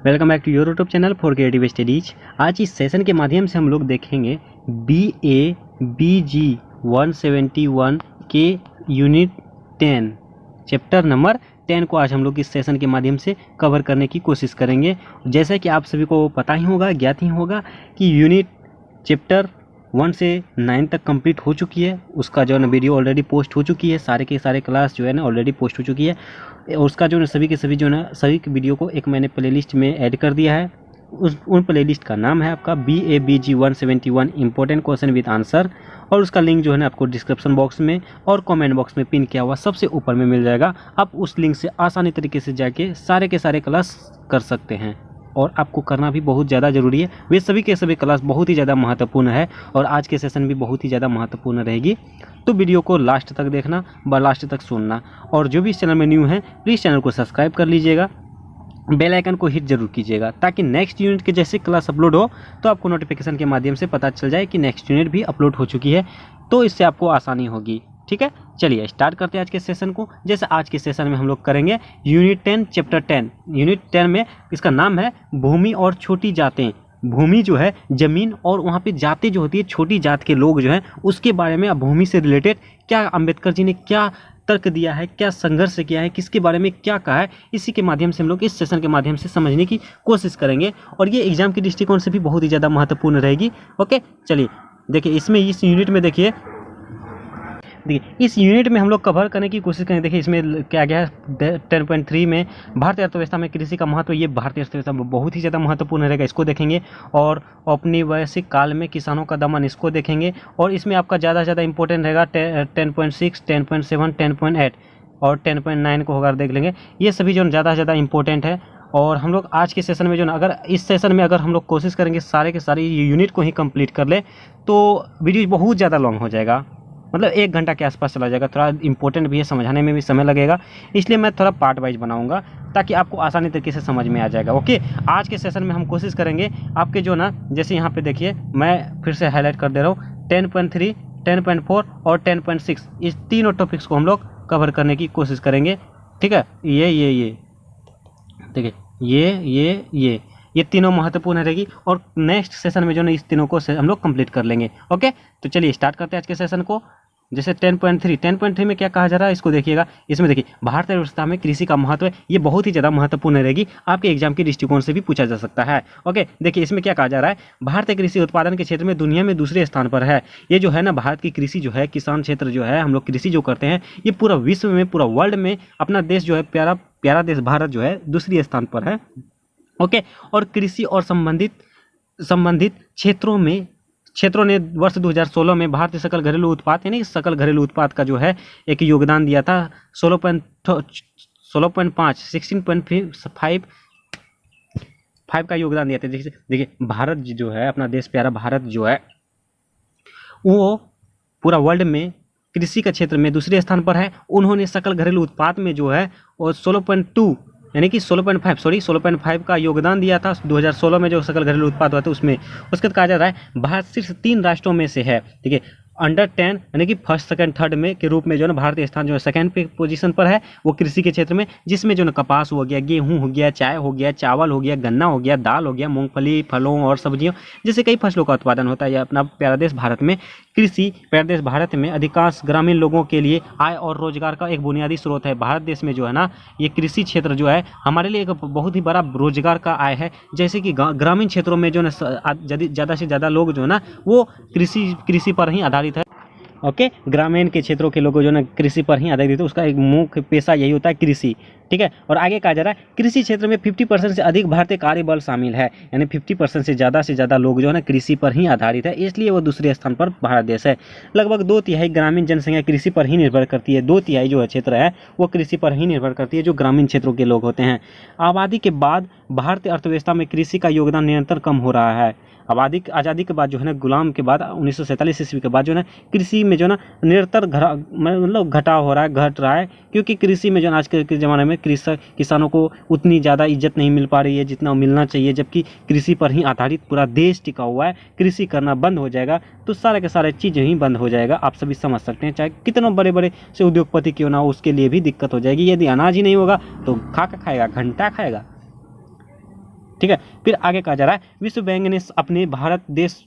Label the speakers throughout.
Speaker 1: Welcome back to your YouTube channel for creative studies. आज इस session के माध्यम से हम लोग देखेंगे BA/BG 171 के यूनिट 10 चैप्टर नंबर 10 को आज हम लोग इस सेशन के माध्यम से कवर करने की कोशिश करेंगे। जैसा कि आप सभी को पता ही होगा, ज्ञात ही होगा कि यूनिट चैप्टर 1 से 9 तक कंप्लीट हो चुकी है। उसका जो है ना वीडियो ऑलरेडी पोस्ट हो चुकी है, सारे के सारे क्लास जो है ना ऑलरेडी पोस्ट हो चुकी है। और उसका जो है सभी के सभी जो है ना सभी के वीडियो को एक मैंने प्लेलिस्ट में ऐड कर दिया है। उन प्लेलिस्ट का नाम है आपका BA/BG 171 important question with answer, और उसका लिंक जो है ना आपको डिस्क्रिप्शन बॉक्स में और कमेंट बॉक्स में पिन किया हुआ सबसे ऊपर में मिल जाएगा। आप उस लिंक से आसानी तरीके से जाके सारे के सारे क्लास कर सकते हैं, और आपको करना भी बहुत ज़्यादा ज़रूरी है। वे सभी के सभी क्लास बहुत ही ज़्यादा महत्वपूर्ण है, और आज के सेशन भी बहुत ही ज़्यादा महत्वपूर्ण रहेगी। तो वीडियो को लास्ट तक देखना, लास्ट तक सुनना, और जो भी इस चैनल में न्यू है प्लीज़ चैनल को सब्सक्राइब कर लीजिएगा, बेल आइकन को हिट जरूर कीजिएगा, ताकि नेक्स्ट यूनिट के जैसे क्लास अपलोड हो तो आपको नोटिफिकेशन के माध्यम से पता चल जाए कि नेक्स्ट यूनिट भी अपलोड हो चुकी है। तो इससे आपको आसानी होगी। ठीक है, चलिए स्टार्ट करते हैं आज के सेशन को। जैसे आज के सेशन में हम लोग करेंगे यूनिट 10 चैप्टर 10। यूनिट 10 में इसका नाम है भूमि और छोटी जातें। भूमि जो है ज़मीन, और वहाँ पे जातें जो होती है छोटी जात के लोग जो हैं उसके बारे में, भूमि से रिलेटेड क्या अम्बेडकर जी ने क्या तर्क दिया है, क्या संघर्ष किया है, किसके बारे में क्या कहा है, इसी के माध्यम से हम लोग इस सेशन के माध्यम से समझने की कोशिश करेंगे। और ये एग्जाम के दृष्टिकोण से भी बहुत ही ज़्यादा महत्वपूर्ण रहेगी। ओके, चलिए देखिए इसमें, इस यूनिट में देखिए इस यूनिट में हम लोग कवर करने की कोशिश करेंगे। देखिए इसमें क्या गया है 10.3 में भारतीय अर्थव्यवस्था में कृषि का महत्व। ये भारतीय अर्थव्यवस्था में बहुत ही ज़्यादा महत्वपूर्ण रहेगा, इसको देखेंगे। और औपनिवेशिक काल में किसानों का दमन, इसको देखेंगे। और इसमें आपका ज़्यादा से ज़्यादा इंपॉर्टेंट रहेगा 10.6, 10.7, 10.8 और 10.9 को अगर देख लेंगे, ये सभी जो ज़्यादा से ज़्यादा इंपॉर्टेंट है। और हम लोग आज के सेशन में जो ना, अगर इस सेशन में अगर हम लोग कोशिश करेंगे सारे के सारे यूनिट को ही कंप्लीट कर ले तो वीडियो बहुत ज़्यादा लॉन्ग हो जाएगा, मतलब 1 घंटा के आसपास चला जाएगा। थोड़ा इंपॉर्टेंट भी है, समझाने में भी समय लगेगा, इसलिए मैं थोड़ा पार्ट वाइज बनाऊंगा ताकि आपको आसानी तरीके से समझ में आ जाएगा। ओके, आज के सेशन में हम कोशिश करेंगे आपके जो ना, जैसे यहाँ पे देखिए मैं फिर से हाईलाइट कर दे रहा हूँ, 10.3, 10.4 और 10.6 इस तीनों टॉपिक्स को हम लोग कवर करने की कोशिश करेंगे। ठीक है, ये देखिए ये तीनों महत्वपूर्ण रहेगी, और नेक्स्ट सेशन में जो ना इस तीनों को हम लोग कंप्लीट कर लेंगे। ओके, तो चलिए स्टार्ट करते हैं आज के सेशन को। जैसे 10.3 में क्या कहा जा रहा है, इसको देखिएगा। इसमें देखिए भारतीय अर्थव्यवस्था में कृषि का महत्व है, ये बहुत ही ज़्यादा महत्वपूर्ण रहेगी, आपके एग्जाम के दृष्टिकोण से भी पूछा जा सकता है। ओके, देखिए इसमें क्या कहा जा रहा है, भारतीय कृषि उत्पादन के क्षेत्र में दुनिया में दूसरे स्थान पर है। ये जो है ना भारत की कृषि जो है, किसान क्षेत्र जो है, हम लोग कृषि जो करते हैं, ये पूरा विश्व में, पूरा वर्ल्ड में अपना देश जो है, प्यारा देश भारत जो है दूसरी स्थान पर है। ओके, और कृषि और संबंधित क्षेत्रों ने वर्ष 2016 में भारतीय सकल घरेलू उत्पाद यानी सकल घरेलू उत्पाद का जो है एक योगदान दिया था 16.5 का योगदान दिया था। देखिए भारत जो है, अपना देश प्यारा भारत जो है, वो पूरा वर्ल्ड में कृषि का क्षेत्र में दूसरे स्थान पर है। उन्होंने सकल घरेलू उत्पाद में जो है और 16.2 यानी कि 16.5 का योगदान दिया था 2016 में, जो सकल घरेलू उत्पाद हुआ था उसमें। उसके बाद कहा जा रहा है भारत सिर्फ 3 राष्ट्रों में से है, ठीक है, अंडर 10 यानी कि फर्स्ट, सेकंड, थर्ड में के रूप में जो है ना भारतीय स्थान जो है सेकंड पे पोजीशन पर है, वो कृषि के क्षेत्र में, जिसमें जो ना कपास हो गया, गेहूं हो गया, चाय हो गया, चावल हो गया, गन्ना हो गया, दाल हो गया, मूंगफली, फलों और सब्जियों जैसे कई फसलों का उत्पादन होता है। यह अपना प्यारा देश भारत में कृषि, प्यारा देश भारत में अधिकांश ग्रामीण लोगों के लिए आय और रोजगार का एक बुनियादी स्रोत है। भारत देश में जो है ना ये कृषि क्षेत्र जो है हमारे लिए एक बहुत ही बड़ा रोजगार का आय है। जैसे कि ग्रामीण क्षेत्रों में जो ना ज़्यादा से ज़्यादा लोग जो है ना वो कृषि पर ही आधारित है। ओके, ग्रामीण के क्षेत्रों के लोगों जो ना कृषि पर ही आधारित है, उसका एक मुख्य पेशा यही होता है कृषि। ठीक है, और आगे कहा जा रहा है कृषि क्षेत्र में 50% से अधिक भारतीय कार्यबल शामिल है, यानी 50% से ज़्यादा लोग जो है ना कृषि पर ही आधारित है, इसलिए वो दूसरे स्थान पर भारत देश है। लगभग 2/3 ग्रामीण जनसंख्या कृषि पर ही निर्भर करती है। 2/3 जो क्षेत्र है वो कृषि पर ही निर्भर करती है, जो ग्रामीण क्षेत्रों के लोग होते हैं। आबादी के बाद भारतीय अर्थव्यवस्था में कृषि का योगदान निरंतर कम हो रहा है। आज़ादी के बाद जो है ना, गुलाम के बाद 1947 ईस्वी के बाद जो है ना कृषि में जो है ना निरंतर मतलब घटाव हो रहा है, घट रहा है, क्योंकि कृषि में जो आज के ज़माने में किसानों को उतनी ज़्यादा इज्जत नहीं मिल पा रही है जितना मिलना चाहिए। जबकि कृषि पर ही आधारित पूरा देश टिका हुआ है, कृषि करना बंद हो जाएगा तो सारे के सारे चीज़ें ही बंद हो जाएगा। आप सभी समझ सकते हैं, चाहे कितना बड़े बड़े से उद्योगपति क्यों ना हो, उसके लिए भी दिक्कत हो जाएगी। यदि अनाज ही नहीं होगा तो खा खाएगा, घंटा खाएगा। ठीक है। फिर आगे कहा जा रहा है, विश्व बैंक ने अपने भारत देश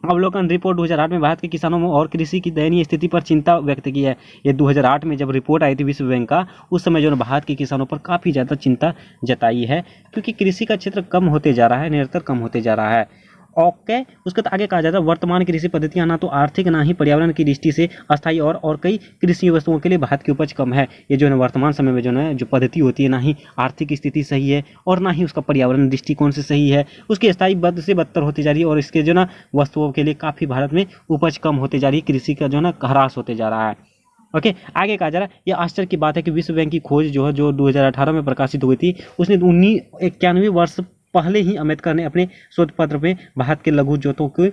Speaker 1: अवलोकन रिपोर्ट 2008 में भारत के किसानों में और कृषि की दयनीय स्थिति पर चिंता व्यक्त की है। ये 2008 में जब रिपोर्ट आई थी विश्व बैंक का, उस समय जो है भारत के किसानों पर काफ़ी ज़्यादा चिंता जताई है, क्योंकि कृषि का क्षेत्र कम होते जा रहा है, निरंतर कम होते जा रहा है। ओके, उसके बाद आगे कहा जाता है, वर्तमान कृषि पद्धतियां ना तो आर्थिक ना ही पर्यावरण की दृष्टि से अस्थायी और कई कृषि वस्तुओं के लिए भारत की उपज कम है। ये जो है वर्तमान समय में जो है जो पद्धति होती है, ना ही आर्थिक स्थिति सही है और ना ही उसका पर्यावरण दृष्टिकोण से सही है, उसकी स्थायी बद से बदतर होती जा रही है और इसके जो ना वस्तुओं के लिए काफ़ी भारत में उपज कम होते जा रही है, कृषि का जो ना ह्रास होते जा रहा है। ओके, आगे कहा जा रहा है, ये आश्चर्य की बात है कि विश्व बैंक की खोज जो है जो 2018 में प्रकाशित हुई थी, उसने 1991 वर्ष पहले ही अम्बेडकर ने अपने शोध पत्र में भारत के लघु जोतों की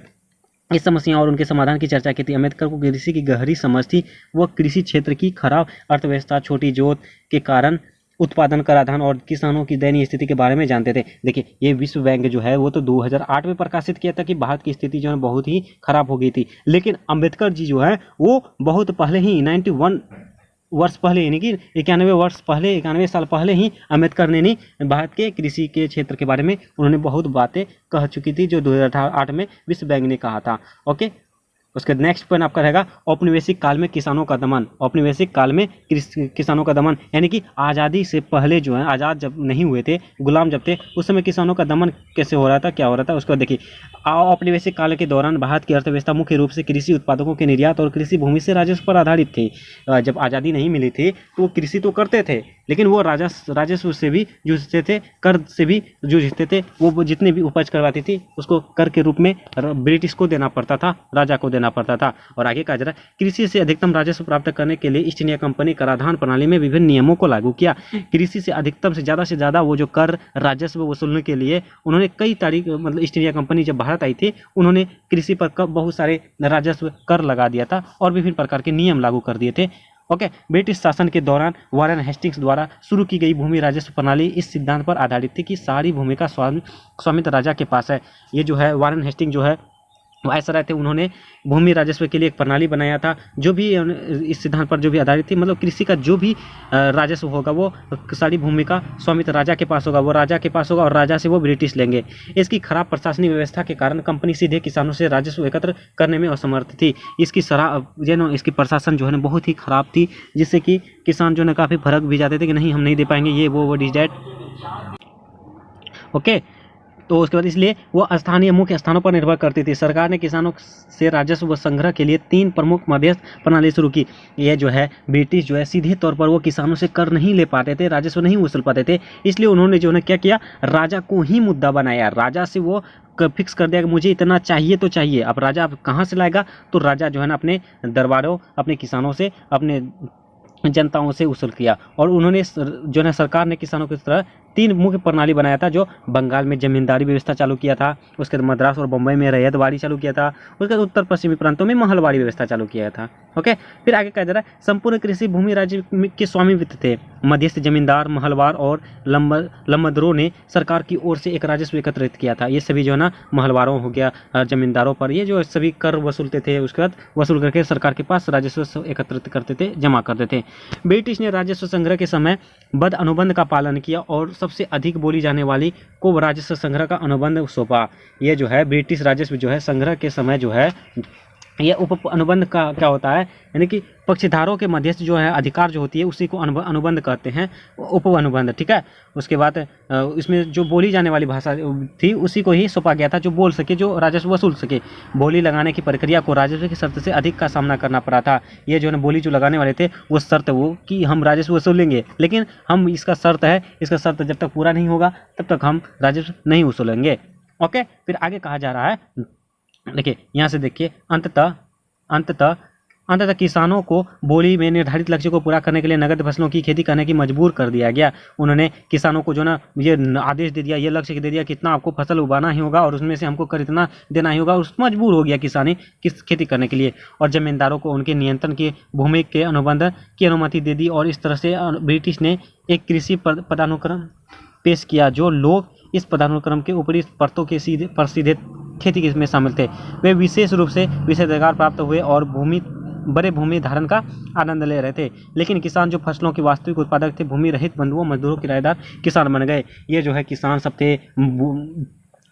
Speaker 1: इस समस्या और उनके समाधान की चर्चा की थी। अम्बेडकर को कृषि की गहरी समझ थी। वह कृषि क्षेत्र की खराब अर्थव्यवस्था, छोटी जोत के कारण उत्पादन कराधान और किसानों की दयनीय स्थिति के बारे में जानते थे। देखिए, ये विश्व बैंक जो है वो तो 2008 में प्रकाशित किया था कि भारत की स्थिति जो है बहुत ही खराब हो गई थी, लेकिन अम्बेडकर जी जो है वो बहुत पहले ही 91 वर्ष पहले, यानी कि 91 साल पहले ही अम्बेडकर ने भारत के कृषि के क्षेत्र के बारे में उन्होंने बहुत बातें कह चुकी थी, जो 2008 में विश्व बैंक ने कहा था। ओके, उसके नेक्स्ट पॉइंट आपका रहेगा, औपनिवेशिक काल में किसानों का दमन। औपनिवेशिक काल में किसानों का दमन, यानी कि आज़ादी से पहले जो है, आज़ाद जब नहीं हुए थे, गुलाम जब थे, उस समय किसानों का दमन कैसे हो रहा था, क्या हो रहा था, उसको देखिए। औपनिवेशिक काल के दौरान भारत की अर्थव्यवस्था मुख्य रूप से कृषि उत्पादकों के निर्यात और कृषि भूमि से राजस्व पर आधारित थी। जब आज़ादी नहीं मिली थी तो वो कृषि तो करते थे, लेकिन वो राजस्व से भी जूझते थे, कर से भी जूझते थे। वो जितने भी उपज करवाती थी उसको कर के रूप में ब्रिटिश को देना पड़ता था, राजा को देना पड़ता था। और आगे कहा जा रहा है, कृषि से अधिकतम राजस्व प्राप्त करने के लिए ईस्ट इंडिया कंपनी कराधान प्रणाली में विभिन्न नियमों को लागू किया। कृषि से अधिकतम से ज़्यादा वो जो कर राजस्व वसूलने के लिए उन्होंने कई तारीख, मतलब ईस्ट इंडिया कंपनी जब भारत आई थी, उन्होंने कृषि पर बहुत सारे राजस्व कर लगा दिया था और विभिन्न प्रकार के नियम लागू कर दिए थे। ओके, ब्रिटिश शासन के दौरान वारेन हेस्टिंग्स द्वारा शुरू की गई भूमि राजस्व प्रणाली इस सिद्धांत पर आधारित थी कि सारी भूमि का स्वामित्व राजा के पास है। ये जो है वारेन हेस्टिंग जो है वायसराय थे, उन्होंने भूमि राजस्व के लिए एक प्रणाली बनाया था, जो भी इस सिद्धांत पर जो भी आधारित थी, मतलब कृषि का जो भी राजस्व होगा वो सारी भूमि का स्वामित्व राजा के पास होगा, वो राजा के पास होगा और राजा से वो ब्रिटिश लेंगे। इसकी खराब प्रशासनिक व्यवस्था के कारण कंपनी सीधे किसानों से राजस्व एकत्र करने में असमर्थ थी। इसकी प्रशासन जो है ना बहुत ही खराब थी, जिससे कि किसान जो है काफ़ी फर्क भी जाते थे कि नहीं हम नहीं दे पाएंगे, ये वो डिज डैट। ओके, तो उसके बाद इसलिए वो स्थानीय मुख्य स्थानों पर निर्भर करती थी। सरकार ने किसानों से राजस्व संग्रह के लिए 3 प्रमुख मध्यस्थ प्रणाली शुरू की। ये जो है ब्रिटिश जो है सीधे तौर पर वो किसानों से कर नहीं ले पाते थे, राजस्व नहीं वसूल पाते थे, इसलिए उन्होंने जो है क्या किया, राजा को ही मुद्दा बनाया। राजा से वो फिक्स कर दिया कि मुझे इतना चाहिए तो चाहिए। अब राजा कहाँ से लाएगा, तो राजा जो है ना अपने दरबारों, अपने किसानों से, अपने जनताओं से वसूल किया। और उन्होंने जो है सरकार ने किसानों की तरह 3 मुख्य प्रणाली बनाया था, जो बंगाल में जमींदारी व्यवस्था चालू किया था, उसके बाद मद्रास और बम्बई में रैयतवाड़ी चालू किया था, उसके बाद उत्तर पश्चिमी प्रांतों में महलवाड़ी व्यवस्था चालू किया था। ओके, फिर आगे कहा जा रहा है, संपूर्ण कृषि भूमि राज्य के स्वामित्व थे। मध्यस्थ जमींदार, महलवार और लम्बदरों ने सरकार की ओर से एक राजस्व एकत्रित किया था। ये सभी जो है ना महलवारों हो गया, जमींदारों पर ये जो सभी कर वसूलते थे, उसके बाद वसूल करके सरकार के पास राजस्व एकत्रित करते थे, जमा करते थे। ब्रिटिश ने राजस्व संग्रह के समय बद अनुबंध का पालन किया और सबसे अधिक बोली जाने वाली को राजस्व संग्रह का अनुबंध सौंपा। ये जो है ब्रिटिश राजस्व जो है संग्रह के समय जो है ये उप अनुबंध का क्या होता है, यानी कि पक्षधारों के मध्यस्थ जो है अधिकार जो होती है उसी को अनुबंध कहते हैं, उप अनुबंध। ठीक है, उसके बाद इसमें जो बोली जाने वाली भाषा थी उसी को ही सौंपा गया था, जो बोल सके, जो राजस्व वसूल सके। बोली लगाने की प्रक्रिया को राजस्व की शर्त से अधिक का सामना करना पड़ा था। ये जो है बोली जो लगाने वाले थे वो शर्त वो कि हम राजस्व वसूलेंगे, लेकिन हम इसका शर्त जब तक पूरा नहीं होगा तब तक हम राजस्व नहीं वसूलेंगे। ओके, फिर आगे कहा जा रहा है, देखिए यहाँ से देखिए, अंततः किसानों को बोली में निर्धारित लक्ष्य को पूरा करने के लिए नगद फसलों की खेती करने की मजबूर कर दिया गया। उन्होंने किसानों को जो ना ये आदेश दे दिया, ये लक्ष्य दे दिया कि इतना आपको फसल उगाना ही होगा और उसमें से हमको कर इतना देना ही होगा, उस मजबूर हो गया किसानी किस खेती करने के लिए। और जमींदारों को उनके नियंत्रण के भूमि के अनुबंध की अनुमति दे दी। और इस तरह से ब्रिटिश ने एक कृषि पदानुक्रम पेश किया, जो लोग इस पदानुक्रम के ऊपरी परतों के सीधे खेती में शामिल थे, वे विशेष रूप से विशेषाधिकार प्राप्त हुए और भूमि बड़े भूमि धारण का आनंद ले रहे थे। लेकिन किसान जो फसलों के वास्तविक उत्पादक थे, भूमि रहित बंधुओं, मजदूरों, किराएदार किसान बन गए। ये जो है किसान सब थे,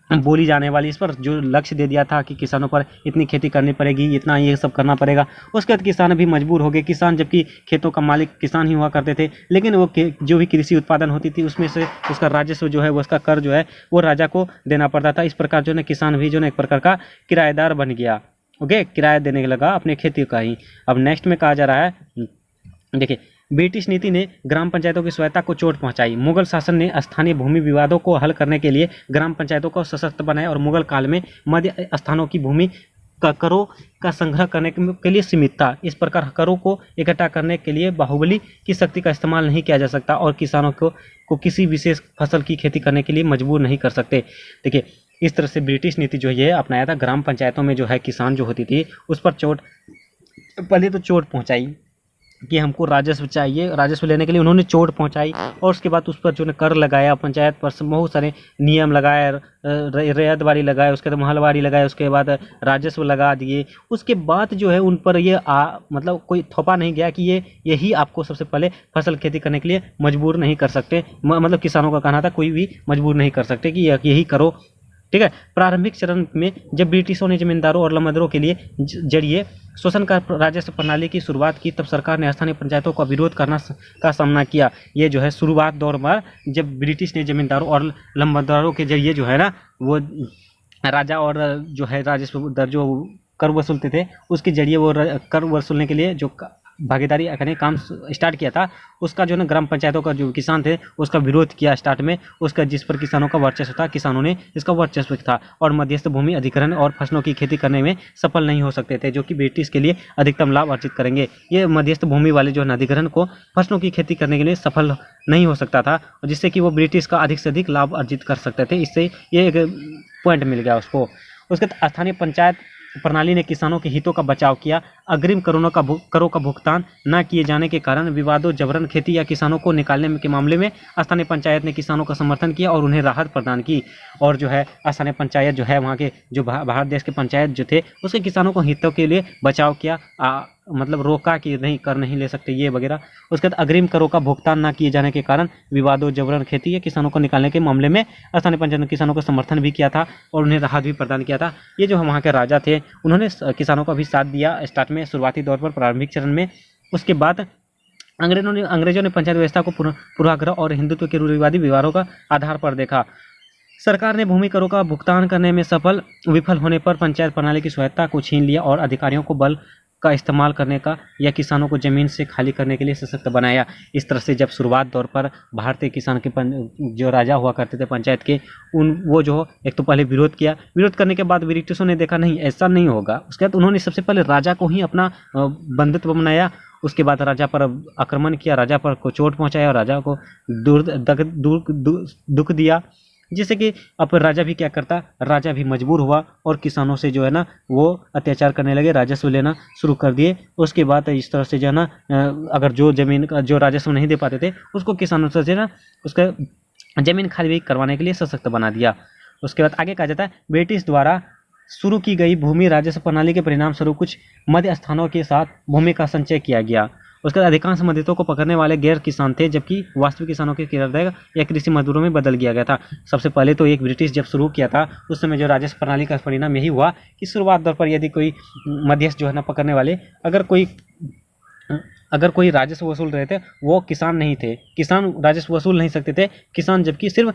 Speaker 1: बोली जाने वाली, इस पर जो लक्ष्य दे दिया था कि किसानों पर इतनी खेती करनी पड़ेगी, इतना ये सब करना पड़ेगा, उसके बाद किसान भी मजबूर हो गए। किसान, जबकि खेतों का मालिक किसान ही हुआ करते थे, लेकिन वो जो भी कृषि उत्पादन होती थी उसमें से उसका राजस्व जो है, वो उसका कर जो है वो राजा को देना पड़ता था। इस प्रकार जो है किसान भी जो है एक प्रकार का किराएदार बन गया। ओके, किराया देने लगा अपने खेती का ही। अब नेक्स्ट में कहा जा रहा है, देखिए, ब्रिटिश नीति ने ग्राम पंचायतों की स्वायत्ता को चोट पहुंचाई। मुगल शासन ने स्थानीय भूमि विवादों को हल करने के लिए ग्राम पंचायतों को सशक्त बनाया और मुगल काल में मध्य स्थानों की भूमि का करों का संग्रह करने के लिए सीमित था। इस प्रकार करों को इकट्ठा करने के लिए बाहुबली की शक्ति का इस्तेमाल नहीं किया जा सकता और किसानों को किसी विशेष फसल की खेती करने के लिए मजबूर नहीं कर सकते। देखिए, इस तरह से ब्रिटिश नीति जो है अपनाया था। ग्राम पंचायतों में जो है किसान जो होती थी उस पर पहले तो चोट पहुंचाई कि हमको राजस्व चाहिए, राजस्व लेने के लिए उन्होंने चोट पहुंचाई, और उसके बाद उस पर जो है कर लगाया, पंचायत पर बहुत सारे नियम लगाए, रैयतवारी लगाए, उसके बाद महलवारी लगाए, उसके बाद राजस्व लगा दिए। उसके बाद जो है उन पर ये मतलब कोई थोपा नहीं गया कि यही आपको सबसे पहले फसल खेती करने के लिए मजबूर नहीं कर सकते। मतलब किसानों का कहना था कोई भी मजबूर नहीं कर सकते कि यही करो, ठीक है। प्रारंभिक चरण में जब ब्रिटिशों ने जमींदारों और लंबदरों के लिए जरिए शोषण का राजस्व प्रणाली की शुरुआत की, तब सरकार ने स्थानीय पंचायतों का विरोध का सामना किया। ये जो है शुरुआत दौर में जब ब्रिटिश ने जमींदारों और लंबदरों के जरिए जो है ना वो राजा और जो है राजस्व दर जो कर वसूलते थे उसके जरिए वो कर वसूलने के लिए जो भागीदारी करने काम स्टार्ट किया था, उसका जो है ग्राम पंचायतों का जो किसान थे उसका विरोध किया स्टार्ट में, उसका जिस पर किसानों का वर्चस्व था, किसानों ने इसका वर्चस्व था और मध्यस्थ भूमि अधिग्रहण और फसलों की खेती करने में सफल नहीं हो सकते थे, जो कि ब्रिटिश के लिए अधिकतम लाभ अर्जित करेंगे। ये मध्यस्थ भूमि वाले जो है अधिग्रहण को फसलों की खेती करने के लिए सफल नहीं हो सकता था, जिससे कि वो ब्रिटिश का अधिक से अधिक लाभ अर्जित कर सकते थे। इससे ये एक पॉइंट मिल गया उसको। उसके स्थानीय पंचायत प्रणाली ने किसानों के हितों का बचाव किया। अग्रिम करों का भुगतान न किए जाने के कारण विवादों, जबरन खेती या किसानों को निकालने के मामले में स्थानीय पंचायत ने किसानों का समर्थन किया और उन्हें राहत प्रदान की। और जो है स्थानीय पंचायत जो है वहाँ के जो भारत देश के पंचायत जो थे उसके किसानों को हितों के लिए बचाव किया, मतलब रोका कि नहीं कर नहीं ले सकते ये वगैरह। उसके बाद अग्रिम करों का भुगतान न किए जाने के कारण विवादों, जबरन खेती या किसानों को निकालने के मामले में स्थानीय पंचायत ने किसानों को समर्थन भी किया था और उन्हें राहत भी प्रदान किया था। ये जो वहाँ के राजा थे उन्होंने किसानों का भी साथ दिया स्टार्ट में, शुरुआती दौर पर, प्रारंभिक चरण में। उसके बाद अंग्रेजों ने पंचायत व्यवस्था को पूर्वाग्रह और हिंदुत्व के रूढ़िवादी व्यवहारों का आधार पर देखा। सरकार ने भूमि करों का भुगतान करने में विफल होने पर पंचायत प्रणाली की स्वायत्ता को छीन लिया और अधिकारियों को बल का इस्तेमाल करने का या किसानों को जमीन से खाली करने के लिए सशक्त बनाया। इस तरह से जब शुरुआत दौर पर भारतीय किसान के जो राजा हुआ करते थे पंचायत के, वो जो एक तो पहले विरोध किया, विरोध करने के बाद ब्रिटिशों ने देखा नहीं ऐसा नहीं होगा, उसके बाद उन्होंने सबसे पहले राजा को ही अपना बंधुत्व बनाया। उसके बाद राजा पर आक्रमण किया, राजा पर को चोट पहुँचाया और राजा को दुख दिया, जिससे कि अब राजा भी क्या करता, राजा भी मजबूर हुआ और किसानों से जो है ना वो अत्याचार करने लगे, राजस्व लेना शुरू कर दिए। उसके बाद इस तरह से जो है ना अगर जो जमीन का जो राजस्व नहीं दे पाते थे उसको किसानों से जो है ना उसका जमीन खाली करवाने के लिए सशक्त बना दिया। उसके बाद आगे कहा जाता है, ब्रिटिश द्वारा शुरू की गई भूमि राजस्व प्रणाली के परिणाम स्वरूप कुछ मध्य स्थानों के साथ भूमि का संचय किया गया। उसके बाद अधिकांश मध्यस्थों को पकड़ने वाले गैर किसान थे, जबकि वास्तविक किसानों के किराएदार या कृषि मजदूरों में बदल दिया गया था। सबसे पहले तो एक ब्रिटिश जब शुरू किया था उस समय जो राजस्व प्रणाली का परिणाम यही हुआ कि शुरुआत दौर पर यदि कोई मध्यस्थ जो है ना पकड़ने वाले अगर कोई राजस्व वसूल रहे थे वो किसान नहीं थे, किसान राजस्व वसूल नहीं सकते थे, किसान जबकि सिर्फ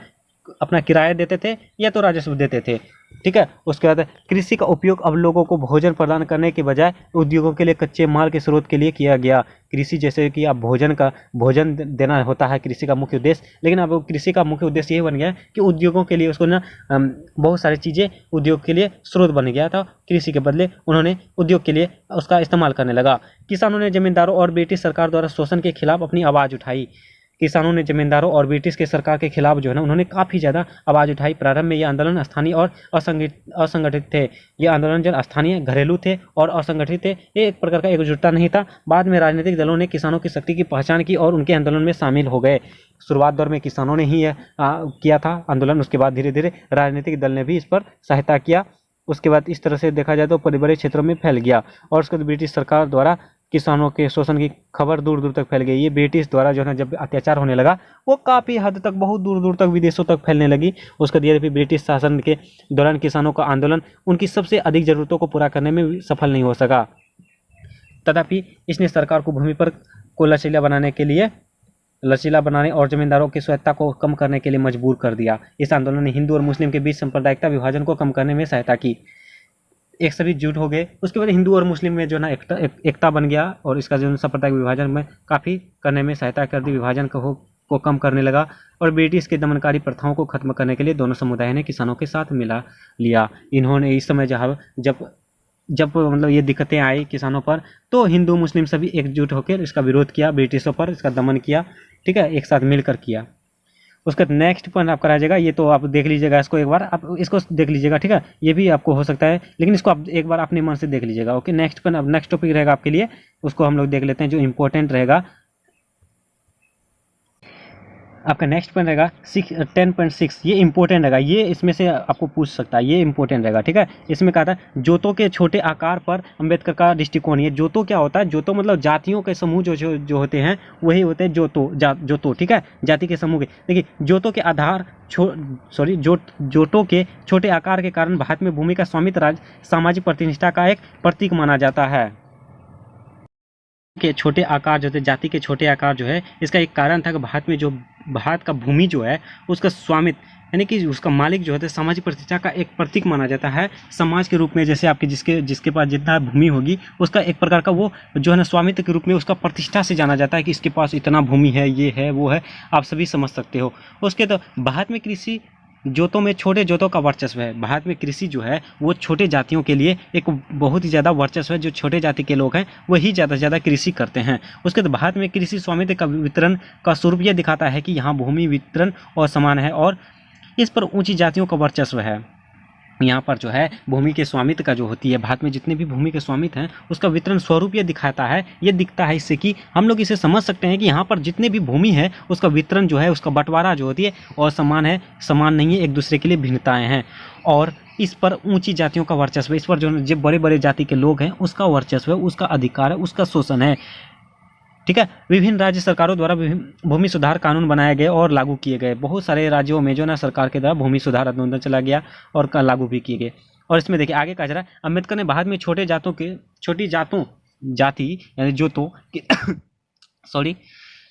Speaker 1: अपना किराया देते थे या तो राजस्व देते थे, ठीक है। उसके बाद कृषि का उपयोग अब लोगों को भोजन प्रदान करने के बजाय उद्योगों के लिए कच्चे माल के स्रोत के लिए किया गया। कृषि जैसे कि अब भोजन देना होता है कृषि का मुख्य उद्देश्य, लेकिन अब कृषि का मुख्य उद्देश्य ये बन गया कि उद्योगों के लिए उसको ना बहुत सारी चीज़ें उद्योग के लिए स्रोत बन गया था। कृषि के बदले उन्होंने उद्योग के लिए उसका इस्तेमाल करने लगा। किसानों ने जमींदारों और ब्रिटिश सरकार द्वारा शोषण के खिलाफ अपनी आवाज़ उठाई। किसानों ने जमींदारों और ब्रिटिश के सरकार के खिलाफ जो है ना उन्होंने काफ़ी ज़्यादा आवाज़ उठाई। प्रारंभ में ये आंदोलन स्थानीय और असंगठित थे। ये आंदोलन जो स्थानीय, घरेलू थे और असंगठित थे। ये एक प्रकार का एकजुटता नहीं था। बाद में राजनीतिक दलों ने किसानों की शक्ति की पहचान की और उनके आंदोलन में शामिल हो गए। शुरुआत दौर में किसानों ने ही किया था आंदोलन, उसके बाद धीरे धीरे राजनीतिक दल ने भी इस पर सहायता किया उसके बाद इस तरह से देखा जाए तो बड़े बड़े क्षेत्रों में फैल गया। और उसके बाद ब्रिटिश सरकार द्वारा किसानों के शोषण की खबर दूर दूर तक फैल गई। ये ब्रिटिश द्वारा जो है जब अत्याचार होने लगा वो काफ़ी हद तक बहुत दूर दूर तक विदेशों तक फैलने लगी। उसके यद्यपि ब्रिटिश शासन के दौरान किसानों का आंदोलन उनकी सबसे अधिक ज़रूरतों को पूरा करने में सफल नहीं हो सका। तथापि इसने सरकार को भूमि पर को लचीला बनाने और जमींदारों की स्वायत्ता को कम करने के लिए मजबूर कर दिया। इस आंदोलन ने हिंदू और मुस्लिम के बीच सांप्रदायिकता विभाजन को कम करने में सहायता की। एक सभी जुट हो गए। उसके बाद हिंदू और मुस्लिम में जो ना एकता बन गया और इसका जो सांप्रदायिक विभाजन में काफ़ी करने में सहायता कर दी। विभाजन को कम करने लगा और ब्रिटिश के दमनकारी प्रथाओं को खत्म करने के लिए दोनों समुदायों ने किसानों के साथ मिला लिया। इन्होंने इस समय जब मतलब ये दिक्कतें आई किसानों पर, तो हिंदू मुस्लिम सभी एकजुट होकर इसका विरोध किया, ब्रिटिशों पर इसका दमन किया। ठीक है, एक साथ मिलकर किया। उसका नेक्स्ट पॉइंट आपका रह जाएगा, ये तो आप देख लीजिएगा इसको, एक बार आप इसको देख लीजिएगा। ठीक है, ये भी आपको हो सकता है, लेकिन इसको आप एक बार अपने मन से देख लीजिएगा। ओके, नेक्स्ट पॉइंट, अब नेक्स्ट टॉपिक रहेगा आपके लिए, उसको हम लोग देख लेते हैं जो इंपॉर्टेंट रहेगा। आपका नेक्स्ट पॉइंट रहेगा 10.6। ये इंपॉर्टेंट रहेगा, ये इसमें से आपको पूछ सकता है, ये इंपॉर्टेंट रहेगा। ठीक है, इसमें कहा था जोतों के छोटे आकार पर अंबेडकर का दृष्टिकोण। ये जोतों क्या होता है? जोतों मतलब जातियों के समूह जो होते हैं वही होते हैं जोतों। ठीक है, जाति के समूह के। देखिए, जोतों के आधार जोतों के छोटे आकार के कारण भारत में भूमि का स्वामित्व सामाजिक प्रतिष्ठा का एक प्रतीक माना जाता है। के छोटे आकार जो थे, जाति के छोटे आकार जो है, इसका एक कारण था कि भारत का भूमि जो है उसका स्वामित्व यानी कि उसका मालिक जो है सामाजिक प्रतिष्ठा का एक प्रतीक माना जाता है। समाज के रूप में जैसे आपके जिसके पास जितना भूमि होगी उसका एक प्रकार का वो जो है ना स्वामित्व के रूप में उसका प्रतिष्ठा से जाना जाता है कि इसके पास इतना भूमि है, ये है, वो है, आप सभी समझ सकते हो। उसके तो भारत में कृषि जोतों में छोटे जोतों का वर्चस्व है। भारत में कृषि जो है वो छोटे जातियों के लिए एक बहुत ही ज़्यादा वर्चस्व है। जो छोटे जाति के लोग हैं वही ज़्यादा से ज़्यादा कृषि करते हैं। उसके बाद भारत में कृषि स्वामित्व का वितरण का स्वरूप यह दिखाता है कि यहाँ भूमि वितरण और समान है और इस पर ऊंची जातियों का वर्चस्व है। यहाँ पर जो है भूमि के स्वामित्व का जो होती है, भारत में जितने भी भूमि के स्वामित्व हैं उसका वितरण स्वरूप ये दिखाता है, ये दिखता है इससे कि हम लोग इसे समझ सकते हैं कि यहाँ पर जितने भी भूमि है उसका वितरण जो है, उसका बंटवारा जो होती है और समान है, समान नहीं है, एक दूसरे के लिए भिन्नताएं हैं। और इस पर ऊंची जातियों का वर्चस्व है, इस पर जो बड़े बड़े जाति के लोग हैं उसका वर्चस्व है, उसका अधिकार है, उसका शोषण है। ठीक है, विभिन्न राज्य सरकारों द्वारा भूमि सुधार कानून बनाए गए और लागू किए गए। बहुत सारे राज्यों में जो ना सरकार के द्वारा भूमि सुधार अधिनियम चला गया और लागू भी किए गए। और इसमें देखिए आगे कहा जा रहा है, अम्बेडकर ने भारत में छोटी जाति यानी जोतों की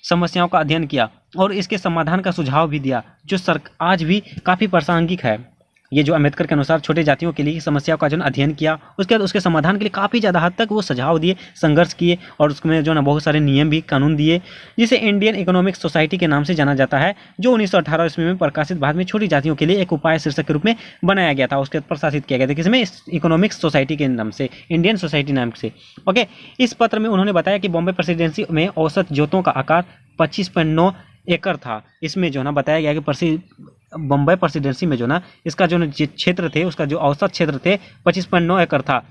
Speaker 1: समस्याओं का अध्ययन किया और इसके समाधान का सुझाव भी दिया, जो आज भी काफ़ी प्रासंगिक है। ये जो अम्बेडकर के अनुसार छोटे जातियों के लिए समस्याओं का जो अध्ययन किया, उसके बाद उसके समाधान के लिए काफ़ी ज़्यादा हद तक वो सुझाव दिए, संघर्ष किए और उसमें जो ना बहुत सारे नियम भी, कानून दिए, जिसे इंडियन इकोनॉमिक सोसाइटी के नाम से जाना जाता है, जो 1918 ईस्वी में प्रकाशित भारत में छोटी जातियों के लिए एक उपाय शीर्षक के रूप में बनाया गया था। उसके प्रशासित किया गया था किसमें? इकोनॉमिक सोसाइटी के नाम से, इंडियन सोसाइटी नाम से। ओके, इस पत्र में उन्होंने बताया कि बॉम्बे प्रेसिडेंसी में औसत जोतों का आकार 25.9 एकड़ था। इसमें जो ना बताया गया कि बम्बई प्रेसिडेंसी में जो ना इसका जो क्षेत्र थे, उसका जो औसत क्षेत्र थे 25.9 एकड़ था।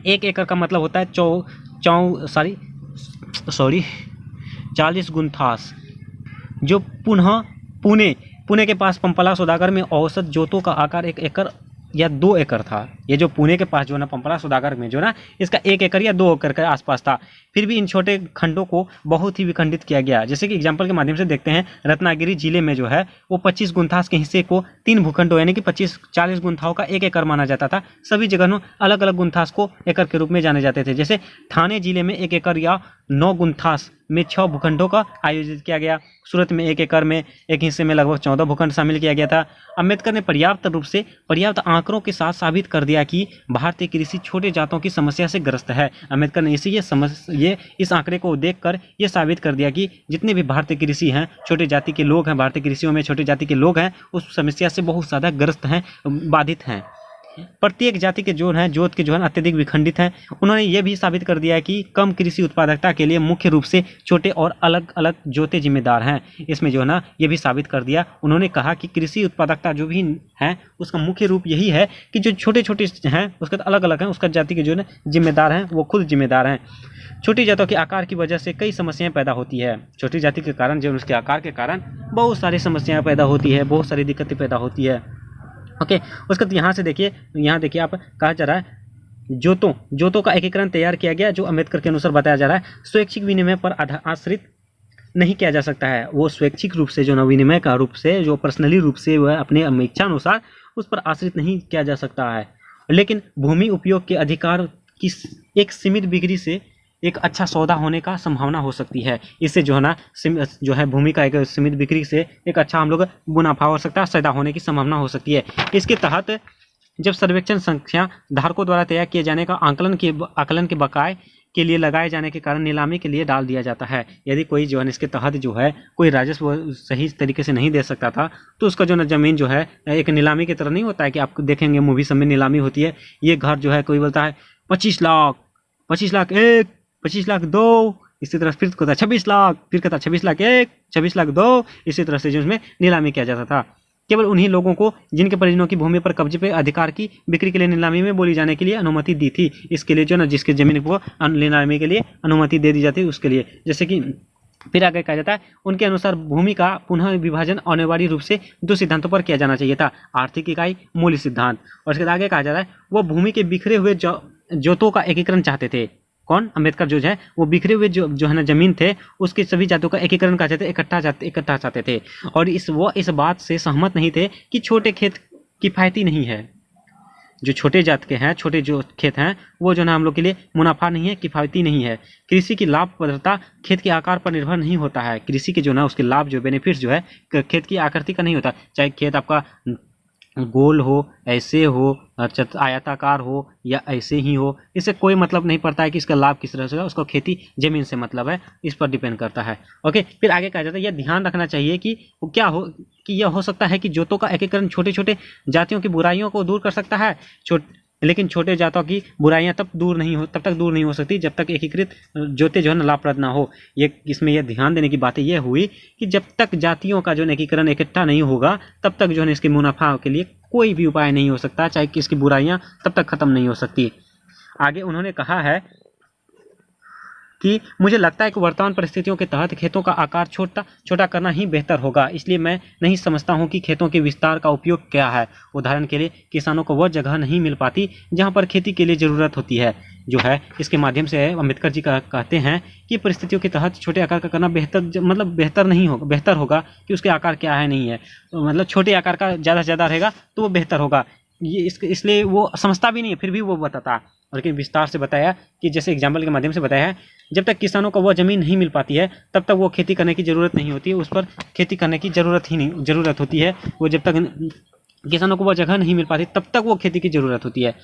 Speaker 1: 1 एकड़ का मतलब होता है 40 गुंथास, जो पुणे के पास पंपला सौदागर में औसत जोतों का आकार 1 एकड़ या 2 एकड़ था। ये जो पुणे के पास जो ना पंपला सौदागर में जो ना इसका 1 एकड़ या 2 एकड़ के आसपास था। फिर भी इन छोटे खंडों को बहुत ही विखंडित किया गया। जैसे कि एग्जाम्पल के माध्यम से देखते हैं, रत्नागिरी जिले में जो है वो 25 गुंथास के हिस्से को 3 भूखंडों यानी कि 40 गुंथाओं का 1 एकड़ माना जाता था। सभी जगहों अलग अलग गुंथास को एकड़ के रूप में जाने जाते थे। जैसे ठाणे जिले में 1 एकड़ या 9 गुंथास में 6 भूखंडों का आयोजित किया गया। सूरत में 1 एकड़ में एक हिस्से में लगभग 14 भूखंड शामिल किया गया था। अम्बेडकर ने पर्याप्त आंकड़ों के साथ साबित कर दिया कि भारतीय कृषि छोटे जातों की समस्या से ग्रस्त है। अम्बेडकर ने इस आंकड़े को देखकर ये साबित कर दिया कि जितने भी भारतीय कृषि हैं, छोटे जाति के लोग हैं, भारतीय कृषियों में छोटे जाति के लोग हैं, उस समस्या से बहुत ज़्यादा ग्रस्त हैं, बाधित हैं। प्रत्येक जाति के जोत के जो है अत्यधिक विखंडित हैं। उन्होंने ये भी साबित कर दिया है कि कम कृषि उत्पादकता के लिए मुख्य रूप से छोटे और अलग अलग जोते जिम्मेदार हैं। इसमें जो है ना ये भी साबित कर दिया। उन्होंने कहा कि कृषि उत्पादकता जो भी है उसका मुख्य रूप यही है कि जो छोटे छोटे हैं उसके अलग अलग हैं, उसका जाति के जो है जिम्मेदार हैं, वो खुद जिम्मेदार हैं। छोटी जातों के आकार की वजह से कई समस्याएं पैदा होती है। छोटी जाति के कारण जो उसके आकार के कारण बहुत सारी समस्याएं पैदा होती है, बहुत सारी दिक्कतें पैदा होती है। ओके, उसके बाद यहाँ से देखिए, यहाँ देखिए आप, कहा जा रहा है जोतों का एकीकरण तैयार किया गया जो अम्बेडकर के अनुसार बताया जा रहा है स्वैच्छिक विनिमय पर आश्रित नहीं किया जा सकता है। वो स्वैच्छिक रूप से जो न विनिमय का रूप से जो पर्सनली रूप से वह अपने इच्छा अनुसार उस पर आश्रित नहीं किया जा सकता है, लेकिन भूमि उपयोग के अधिकार की एक सीमित बिक्री से एक अच्छा सौदा होने का संभावना हो सकती है। इससे जो है ना जो है भूमि का एक सीमित बिक्री से एक अच्छा हम लोग मुनाफा हो सकता है, सौदा होने की संभावना हो सकती है। इसके तहत जब सर्वेक्षण संख्या धारकों द्वारा तैयार किए जाने का आकलन के बकाये के लिए लगाए जाने के कारण नीलामी के लिए डाल दिया जाता है। यदि कोई जो है इसके तहत जो है कोई राजस्व सही तरीके से नहीं दे सकता था तो उसका जो है जमीन जो है एक नीलामी की तरह नहीं होता है कि आप देखेंगे मूवी सब में नीलामी होती है, ये घर जो है कोई बोलता है 25 लाख 1, 25 लाख 2, इसी तरह फिर कहता 26 लाख, फिर कहता 26 लाख 1, 26 लाख 2, इसी तरह से जो उसमें नीलामी किया जाता था। केवल उन्हीं लोगों को जिनके परिजनों की भूमि पर कब्जे पे अधिकार की बिक्री के लिए नीलामी में बोली जाने के लिए अनुमति दी थी। इसके लिए जो ना जिसके जमीन को नीलामी के लिए अनुमति दे दी जाती है उसके लिए, जैसे कि फिर आगे कहा जाता है उनके अनुसार भूमि का पुनः विभाजन अनिवार्य रूप से 2 सिद्धांतों पर किया जाना चाहिए था, आर्थिक इकाई मूल्य सिद्धांत, और इसके आगे कहा जाता है वो भूमि के बिखरे हुए जोतों का एकीकरण चाहते थे। कौन? अम्बेडकर जो है वो बिखरे हुए जो है ना जमीन थे उसके सभी जातों का एकीकरण चाहते थे, इकट्ठा चाहते थे, और इस बात से सहमत नहीं थे कि छोटे खेत किफायती नहीं है। जो छोटे जात के हैं, छोटे जो खेत हैं वो जो ना हम लोग के लिए मुनाफा नहीं है, किफायती नहीं है। कृषि की लाभप्रदता खेत के आकार पर निर्भर नहीं होता है। कृषि के जो ना उसके लाभ जो बेनिफिट्स जो है खेत की आकृति का नहीं होता, चाहे खेत आपका गोल हो, ऐसे हो, आयताकार हो या ऐसे ही हो, इससे कोई मतलब नहीं पड़ता है कि इसका लाभ किस तरह से होगा, उसको खेती जमीन से मतलब है, इस पर डिपेंड करता है। ओके, फिर आगे कहा जाता है यह ध्यान रखना चाहिए कि क्या हो कि यह हो सकता है कि जोतों का एकीकरण छोटे छोटे जातियों की बुराइयों को दूर कर सकता है, लेकिन छोटे जातों की बुराइयां तब तक दूर नहीं हो सकती जब तक एकीकृत जोते जो है ना लाभप्रद ना हो। ये इसमें यह ध्यान देने की बात यह हुई कि जब तक जातियों का जो एकीकरण इकट्ठा नहीं होगा तब तक जो है इसके मुनाफा के लिए कोई भी उपाय नहीं हो सकता, चाहे कि इसकी बुराइयां तब तक खत्म नहीं हो सकती। आगे उन्होंने कहा है कि मुझे लगता है कि वर्तमान परिस्थितियों के तहत खेतों का आकार छोटा करना ही बेहतर होगा, इसलिए मैं नहीं समझता हूं कि खेतों के विस्तार का उपयोग क्या है। उदाहरण के लिए किसानों को वह जगह नहीं मिल पाती जहां पर खेती के लिए ज़रूरत होती है। जो है इसके माध्यम से अम्बेडकर जी कहते हैं कि परिस्थितियों के तहत छोटे आकार का करना बेहतर होगा कि उसके आकार क्या है नहीं है, मतलब छोटे आकार का ज़्यादा से ज़्यादा रहेगा तो वो बेहतर होगा। ये इसलिए वो समझता भी नहीं है, फिर भी वो बताता, और लेकिन विस्तार से बताया कि जैसे एग्जाम्पल के माध्यम से बताया है, जब तक किसानों को वह ज़मीन नहीं मिल पाती है तब तक वो खेती करने की ज़रूरत नहीं होती है, उस पर खेती करने की ज़रूरत होती है। वो जब तक किसानों को वह जगह नहीं मिल पाती तब तक वो खेती की ज़रूरत होती है।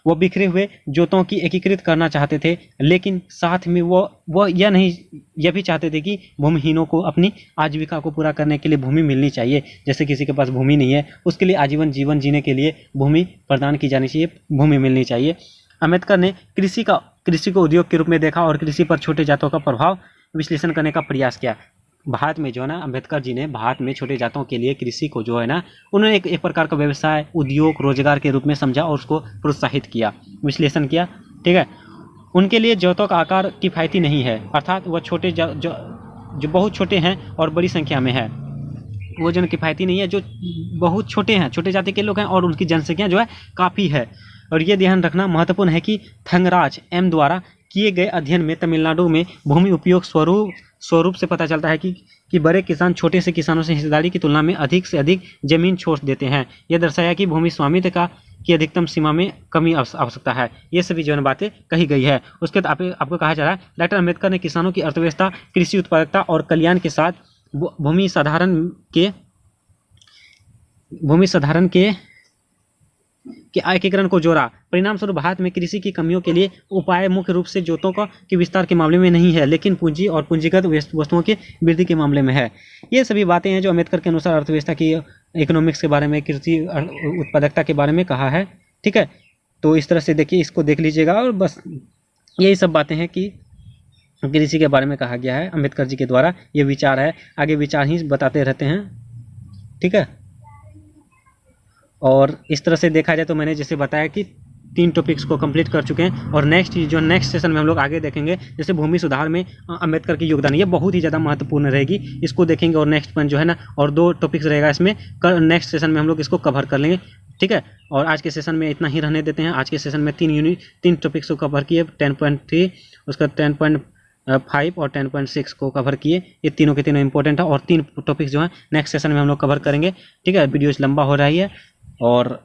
Speaker 1: वो बिखरे हुए जोतों की एकीकृत करना चाहते थे, लेकिन साथ में वो यह भी चाहते थे कि भूमिहीनों को अपनी आजीविका को पूरा करने के लिए भूमि मिलनी चाहिए। जैसे किसी के पास भूमि नहीं है उसके लिए आजीवन जीवन जीने के लिए भूमि प्रदान की जानी चाहिए, भूमि मिलनी चाहिए। अम्बेडकर ने कृषि को उद्योग के रूप में देखा और कृषि पर छोटे जातों का प्रभाव विश्लेषण करने का प्रयास किया। भारत में जो है ना अम्बेडकर जी ने भारत में छोटे जातों के लिए कृषि को जो है ना उन्होंने एक प्रकार का व्यवसाय, उद्योग, रोजगार के रूप में समझा और उसको प्रोत्साहित किया, विश्लेषण किया। ठीक है, उनके लिए जोतों का आकार किफ़ायती नहीं है, अर्थात वह छोटे जो बहुत छोटे हैं और बड़ी संख्या में है, वो जो किफ़ायती नहीं है, जो बहुत छोटे हैं, छोटे जाति के लोग हैं और उनकी जनसंख्या जो है काफ़ी है। और ये ध्यान रखना महत्वपूर्ण है कि थंगराज एम द्वारा किए गए अध्ययन में तमिलनाडु में भूमि उपयोग स्वरूप से पता चलता है कि बड़े किसान छोटे से किसानों से हिस्सेदारी की तुलना में अधिक से अधिक जमीन छोड़ देते हैं। यह दर्शाया कि भूमि स्वामित्व की अधिकतम सीमा में कमी आवश्यकता है। ये सभी जो बातें कही गई है। उसके बाद आपको कहा जा रहा है डॉक्टर अम्बेडकर ने किसानों की अर्थव्यवस्था, कृषि उत्पादकता और कल्याण के साथ भूमि साधारण के एकीकरण को जोड़ा। परिणाम स्वरूप भारत में कृषि की कमियों के लिए उपाय मुख्य रूप से जोतों के विस्तार के मामले में नहीं है, लेकिन पूंजी और पूंजीगत वस्तुओं के वृद्धि के मामले में है। ये सभी बातें हैं जो अम्बेडकर के अनुसार अर्थव्यवस्था की, इकोनॉमिक्स के बारे में, कृषि उत्पादकता के बारे में कहा है। ठीक है, तो इस तरह से देखिए, इसको देख लीजिएगा, और बस यही सब बातें हैं कि कृषि के बारे में कहा गया है अम्बेडकर जी के द्वारा। ये विचार है, आगे विचार ही बताते रहते हैं। ठीक है, और इस तरह से देखा जाए तो मैंने जैसे बताया कि 3 टॉपिक्स को कंप्लीट कर चुके हैं, और नेक्स्ट सेशन में हम लोग आगे देखेंगे जैसे भूमि सुधार में अम्बेडकर की योगदान, ये बहुत ही ज़्यादा महत्वपूर्ण रहेगी, इसको देखेंगे। और नेक्स्ट पॉइंट जो है ना, और 2 टॉपिक्स रहेगा इसमें, नेक्स्ट सेशन में हम लोग इसको कवर कर लेंगे। ठीक है। और आज के सेशन में इतना ही रहने देते हैं। आज के सेशन में 3 टॉपिक्स को कवर किए, 10.3, उसका 10.5 और 10.6 को कवर किए। ये तीनों के तीनों इंपॉर्टेंट है और 3 टॉपिक्स जो है नेक्स्ट सेशन में हम लोग कवर करेंगे। ठीक है, वीडियो लंबा हो रही है और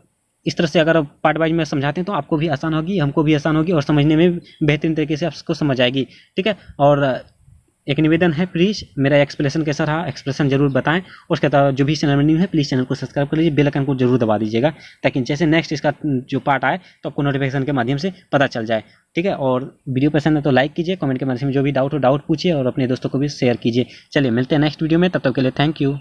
Speaker 1: इस तरह से अगर पार्ट वाइज में समझाते हैं तो आपको भी आसान होगी, हमको भी आसान होगी और समझने में बेहतरीन तरीके से आपको समझ आएगी। ठीक है, और एक निवेदन है, प्लीज़ मेरा एक्सप्लेनेशन कैसा रहा, एक्सप्रेशन जरूर बताएं। उसके बाद जो भी चैनल में न्यू है प्लीज़ चैनल को सब्सक्राइब कर लीजिए, बेल आइकन को जरूर दबा दीजिएगा ताकि जैसे नेक्स्ट इसका जो पार्ट आए तो आपको नोटिफिकेशन के माध्यम से पता चल जाए। ठीक है, और वीडियो पसंद है तो लाइक कीजिए, कमेंट के माध्यम से जो भी डाउट हो डाउट पूछिए और अपने दोस्तों को भी शेयर कीजिए। चलिए मिलते हैं नेक्स्ट वीडियो में, तब तक के लिए थैंक यू।